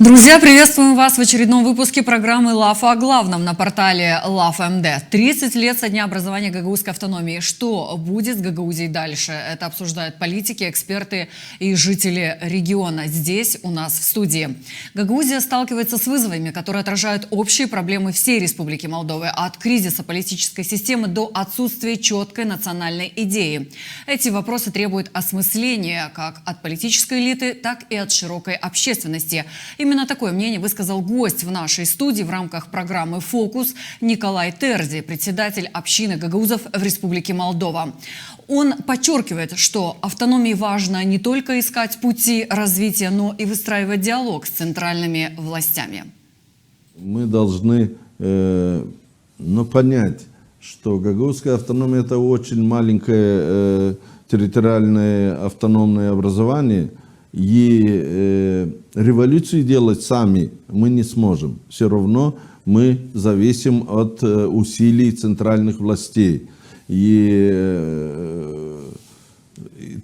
Друзья, приветствуем вас в очередном выпуске программы «ЛАФ о главном» на портале ЛАФ.МД. 30 лет со дня образования гагаузской автономии. Что будет с Гагаузией дальше? Это обсуждают политики, эксперты и жители региона. Здесь у нас в студии. Гагаузия сталкивается с вызовами, которые отражают общие проблемы всей Республики Молдовы. От кризиса политической системы до отсутствия четкой национальной идеи. Эти вопросы требуют осмысления как от политической элиты, так и от широкой общественности. Именно такое мнение высказал гость в нашей студии в рамках программы «Фокус» Николай Терзи, председатель общины гагаузов в Республике Молдова. Он подчеркивает, что автономии важно не только искать пути развития, но и выстраивать диалог с центральными властями. Мы должны понять, что гагаузская автономия – это очень маленькое территориальное автономное образование. И революцию делать сами мы не сможем. Все равно мы зависим от усилий центральных властей. И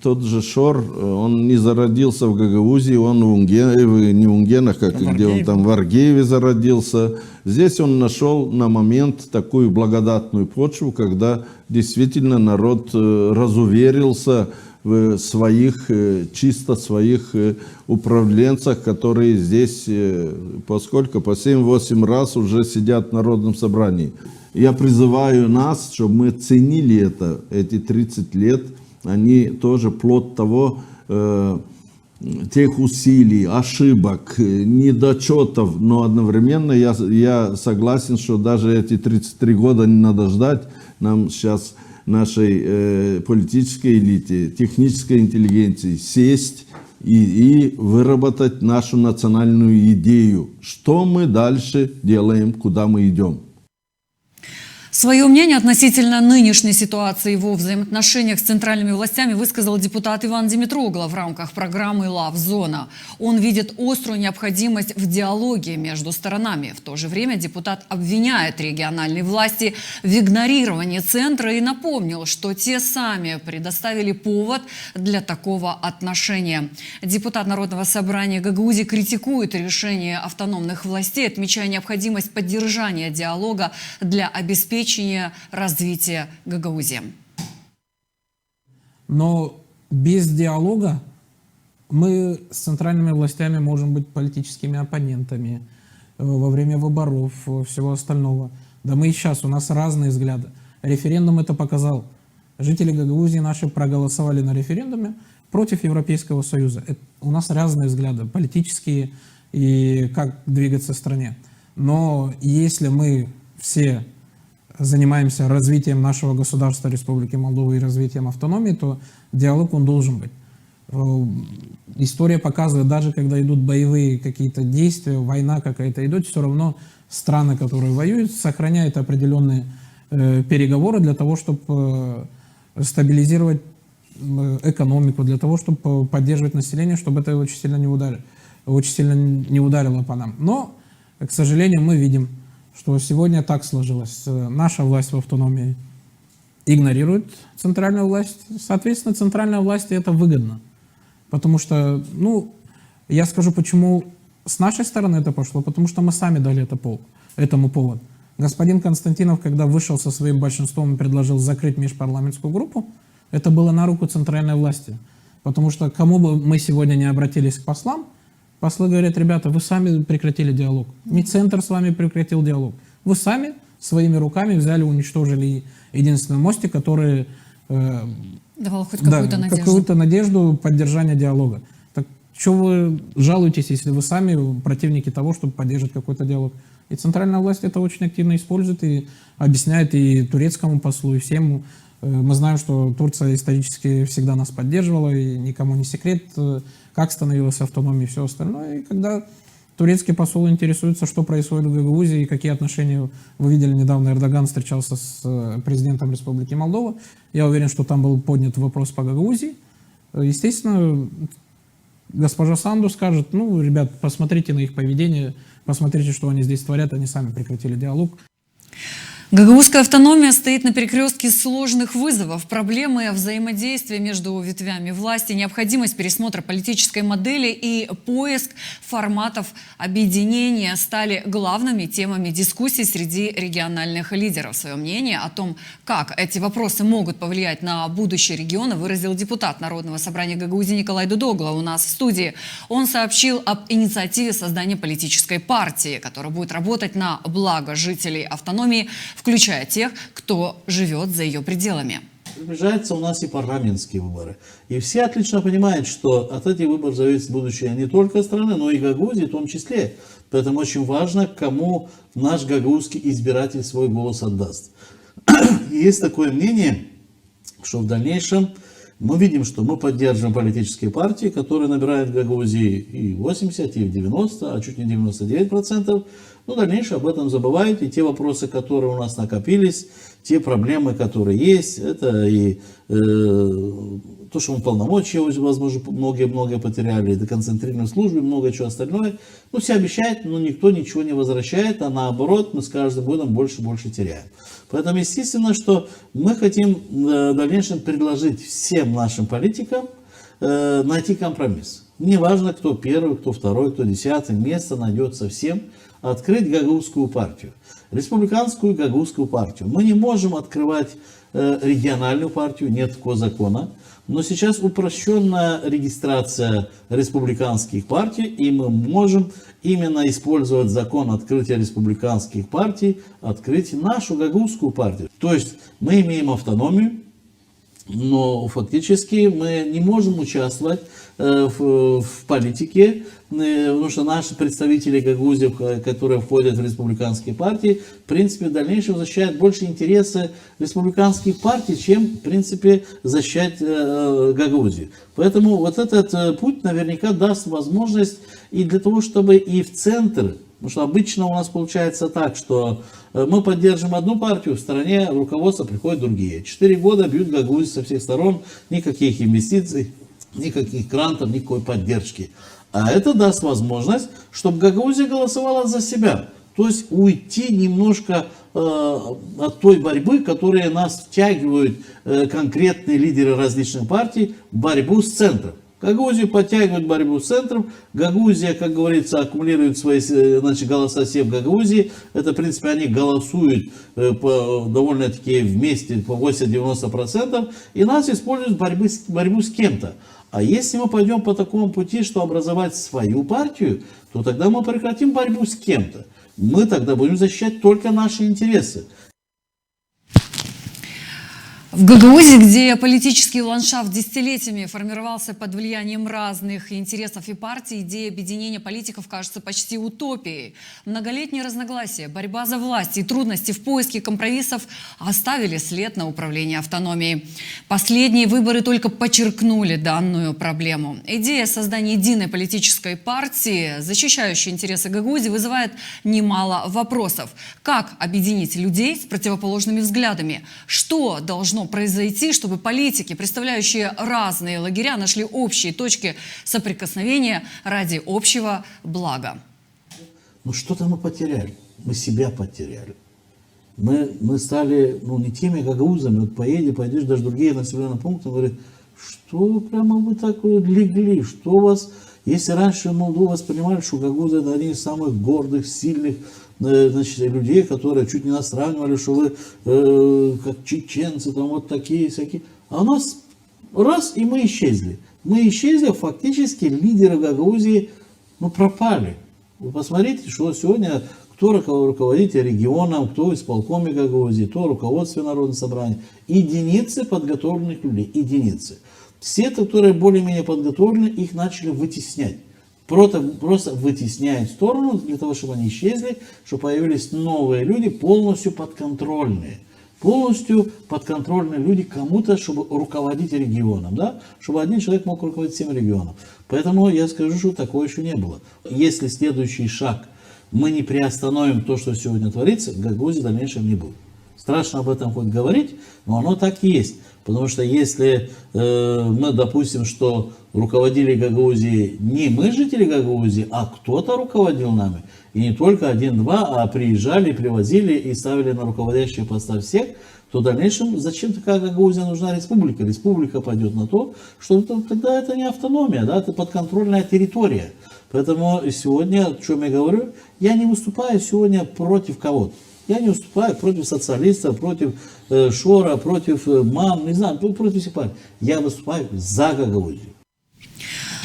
тот же Шор, он не зародился в Гагаузии, он не в Унгенах, где он там в Аргееве зародился. Здесь он нашел на момент такую благодатную почву, когда действительно народ разуверился в своих, чисто своих управленцах, которые здесь по 7-8 раз уже сидят в Народном собрании. Я призываю нас, чтобы мы ценили это, эти 30 лет, они тоже плод того, тех усилий, ошибок, недочетов, но одновременно я согласен, что даже эти 33 года не надо ждать, нам сейчас нашей политической элите, технической интеллигенции сесть и выработать нашу национальную идею. Что мы дальше делаем, куда мы идем. Свое мнение относительно нынешней ситуации во взаимоотношениях с центральными властями высказал депутат Иван Димитрогла в рамках программы «ЛАВ-зона». Он видит острую необходимость в диалоге между сторонами. В то же время депутат обвиняет региональные власти в игнорировании центра и напомнил, что те сами предоставили повод для такого отношения. Депутат Народного собрания Гагаузии критикует решение автономных властей, отмечая необходимость поддержания диалога для обеспечения развития Гагаузии. Но без диалога мы с центральными властями можем быть политическими оппонентами во время выборов, всего остального. Да мы и сейчас, у нас разные взгляды. Референдум это показал. Жители Гагаузии наши проголосовали на референдуме против Европейского Союза. У нас разные взгляды, политические и как двигаться в стране. Но если мы все занимаемся развитием нашего государства Республики Молдова и развитием автономии, то диалог он должен быть. История показывает, даже когда идут боевые какие-то действия, война какая-то идет, все равно страны, которые воюют, сохраняют определенные переговоры для того, чтобы стабилизировать экономику, для того, чтобы поддерживать население, чтобы это очень сильно не ударило по нам. Но, к сожалению, мы видим, что сегодня так сложилось. Наша власть в автономии игнорирует центральную власть. Соответственно, центральной власти это выгодно. Потому что, я скажу, почему с нашей стороны это пошло. Потому что мы сами дали этому повод. Господин Константинов, когда вышел со своим большинством и предложил закрыть межпарламентскую группу, это было на руку центральной власти. Потому что кому бы мы сегодня не обратились к послам, послы говорят: ребята, вы сами прекратили диалог. Не центр с вами прекратил диалог. Вы сами своими руками взяли, уничтожили единственный мостик, который давал хоть какую-то надежду поддержания диалога. Так что вы жалуетесь, если вы сами противники того, чтобы поддерживать какой-то диалог? И центральная власть это очень активно использует и объясняет и турецкому послу, и всем. Мы знаем, что Турция исторически всегда нас поддерживала, и никому не секрет, как становилась автономией и все остальное. И когда турецкий посол интересуется, что происходит в Гагаузии и какие отношения, вы видели, недавно Эрдоган встречался с президентом Республики Молдова, я уверен, что там был поднят вопрос по Гагаузии. Естественно, госпожа Санду скажет: ребят, посмотрите на их поведение, посмотрите, что они здесь творят, они сами прекратили диалог. Гагаузская автономия стоит на перекрестке сложных вызовов. Проблемы взаимодействия между ветвями власти, необходимость пересмотра политической модели и поиск форматов объединения стали главными темами дискуссий среди региональных лидеров. Свое мнение о том, как эти вопросы могут повлиять на будущее региона, выразил депутат Народного собрания Гагаузии Николай Дудогла у нас в студии. Он сообщил об инициативе создания политической партии, которая будет работать на благо жителей автономии, включая тех, кто живет за ее пределами. Приближаются у нас и парламентские выборы. И все отлично понимают, что от этих выборов зависит будущее не только страны, но и Гагаузии в том числе. Поэтому очень важно, кому наш гагаузский избиратель свой голос отдаст. Есть такое мнение, что в дальнейшем мы видим, что мы поддерживаем политические партии, которые набирают в Гагаузии и 80, и 90, а чуть не 99%. Но дальнейшее об этом забывают, и те вопросы, которые у нас накопились, те проблемы, которые есть, это и то, что мы полномочия, возможно, многие потеряли, деконцентрированные службы, много чего остальное. Ну, все обещают, но никто ничего не возвращает, а наоборот, мы с каждым годом больше и больше теряем. Поэтому, естественно, что мы хотим в дальнейшем предложить всем нашим политикам найти компромисс. Не важно, кто первый, кто второй, кто десятый, место найдется всем. Открыть гагаузскую партию, республиканскую гагаузскую партию. Мы не можем открывать региональную партию, нет такого закона. Но сейчас упрощенная регистрация республиканских партий, и мы можем именно использовать закон открытия республиканских партий, открыть нашу гагаузскую партию. То есть мы имеем автономию, но фактически мы не можем участвовать в политике, потому что наши представители Гагаузии, которые входят в республиканские партии, в принципе, в дальнейшем защищают больше интересы республиканских партий, чем, в принципе, защищать Гагаузию. Поэтому вот этот путь наверняка даст возможность и для того, чтобы и в центр, потому что обычно у нас получается так, что мы поддержим одну партию, в стране руководство приходят другие. 4 года бьют Гагаузию со всех сторон, никаких инвестиций, никаких грантов, никакой поддержки. А это даст возможность, чтобы Гагаузия голосовала за себя. То есть уйти немножко от той борьбы, которая нас втягивают конкретные лидеры различных партий, в борьбу с центром. Гагаузию подтягивают борьбу с центром. Гагаузия, как говорится, аккумулирует свои голоса все в Гагаузии. Это, в принципе, они голосуют довольно-таки вместе по 80-90%. И нас используют в борьбу с кем-то. А если мы пойдем по такому пути, что образовать свою партию, то тогда мы прекратим борьбу с кем-то. Мы тогда будем защищать только наши интересы. В Гагаузии, где политический ландшафт десятилетиями формировался под влиянием разных интересов и партий, идея объединения политиков кажется почти утопией. Многолетние разногласия, борьба за власть и трудности в поиске компромиссов оставили след на управлении автономией. Последние выборы только подчеркнули данную проблему. Идея создания единой политической партии, защищающей интересы Гагаузии, вызывает немало вопросов. Как объединить людей с противоположными взглядами? Что должно произойти, чтобы политики, представляющие разные лагеря, нашли общие точки соприкосновения ради общего блага? Ну что-то мы потеряли. Мы себя потеряли. Мы стали не теми гагаузами. Вот пойдешь даже другие населенные пункты, говорят, что прямо вы так легли, что у вас... Если раньше Молдову воспринимали, что гагаузы это одни из самых гордых, сильных людей, которые чуть не нас сравнивали, что вы как чеченцы, там вот такие, всякие. А у нас раз, и мы исчезли. Мы исчезли, фактически лидеры Гагаузии пропали. Вы посмотрите, что сегодня, кто руководит регионом, кто в исполкоме Гагаузии, кто в руководстве Народного собрания. Единицы подготовленных людей, единицы. Все, которые более-менее подготовлены, их начали вытеснять. Просто вытесняют в сторону, для того, чтобы они исчезли, чтобы появились новые люди, полностью подконтрольные. Полностью подконтрольные люди кому-то, чтобы руководить регионом. Да? Чтобы один человек мог руководить всем регионом. Поэтому я скажу, что такого еще не было. Если следующий шаг мы не приостановим то, что сегодня творится, Гагаузии в дальнейшем не будет. Страшно об этом хоть говорить, но оно так и есть. Потому что если мы допустим, что руководили Гагаузией не мы, жители Гагаузии, а кто-то руководил нами, и не только один-два, а приезжали, привозили и ставили на руководящие посты всех, то в дальнейшем зачем такая Гагаузия нужна республика? Республика пойдет на то, что тогда это не автономия, да, это подконтрольная территория. Поэтому сегодня, о чем я говорю, я не выступаю сегодня против кого-то. Я не выступаю против социалистов, против Шора, против МАМ, не знаю, против всех партий. Я выступаю за Гагаузию.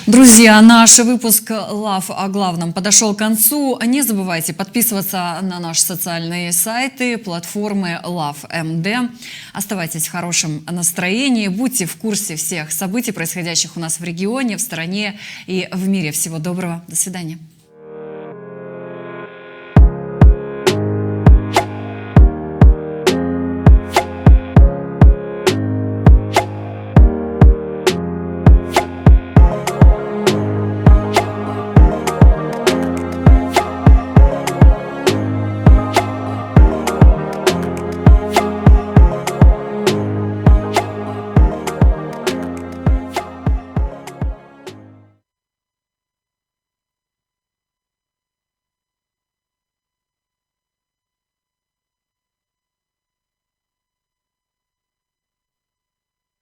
Друзья, наш выпуск «Лав о главном» подошел к концу. Не забывайте подписываться на наши социальные сайты, платформы LoveMD. Оставайтесь в хорошем настроении, будьте в курсе всех событий, происходящих у нас в регионе, в стране и в мире. Всего доброго, до свидания.